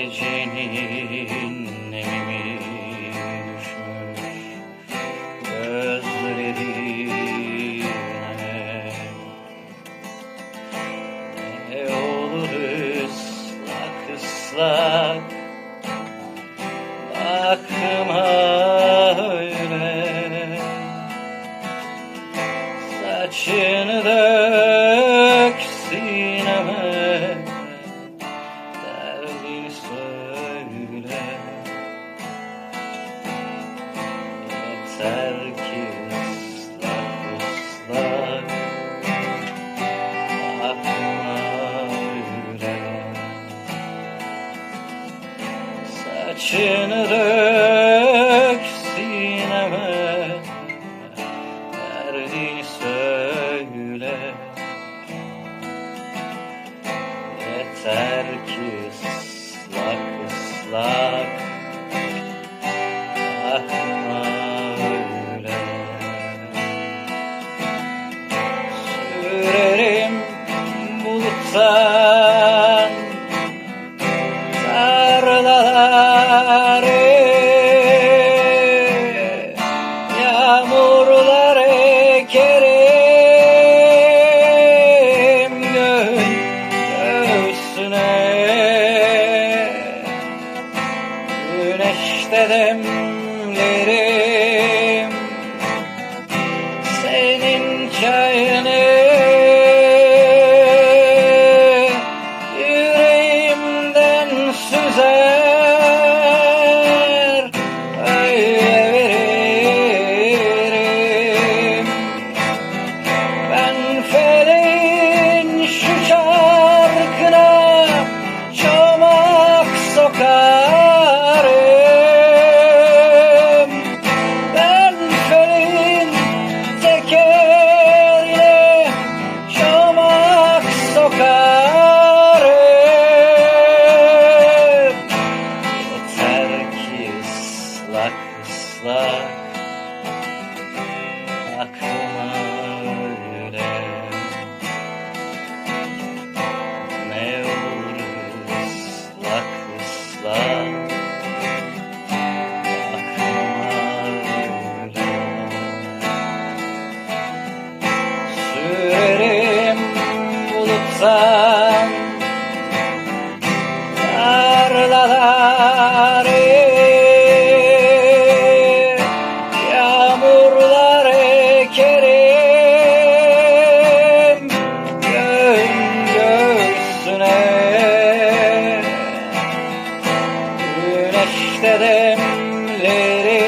gecenin nemimi düşmüş gözlerine. Ne olur ıslak ıslak bakma öyle, saçını dök sineme, derdini söyle. Yeter ki ıslak ıslak bakma öyle, saçını dök sineme, derdini söyle. Yeter ki ıslak ıslak bakma öyle. Sürerim buluttan tarlaları, yağmurlar ekerim göğsüne. Güneşte demlerim senin çayını, yüreğimden süzer öyle veririm. Ben feleğin şu çarkına çomak sokarım. Ben feleğin tekerine çomak sokarım. Yeter ki ıslak ıslak bakma öyle. Ne olur ıslak ıslak bakma öyle. Sürerim buluttan tarlaları, yağmurlar ekerim göğsüne. Güneşte demlerim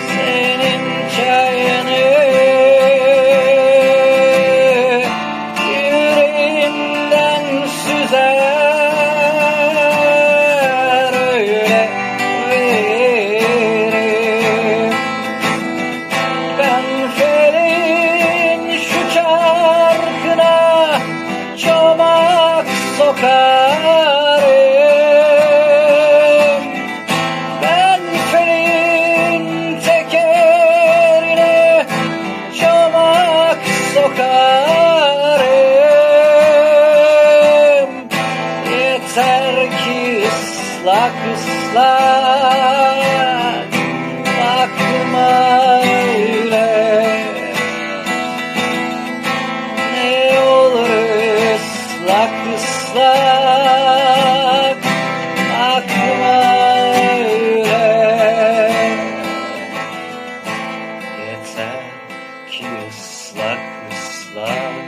senin çayını, yüreğimden süzer öyle veririm. Ben feleğin şu çarkına çomak sokarım. Ben feleğin tekerine çomak sokarım. Yeter ki ıslak ıslak bakma öyle. Ne olur ıslak ıslak bakma öyle. Yeter ki ıslak ıslak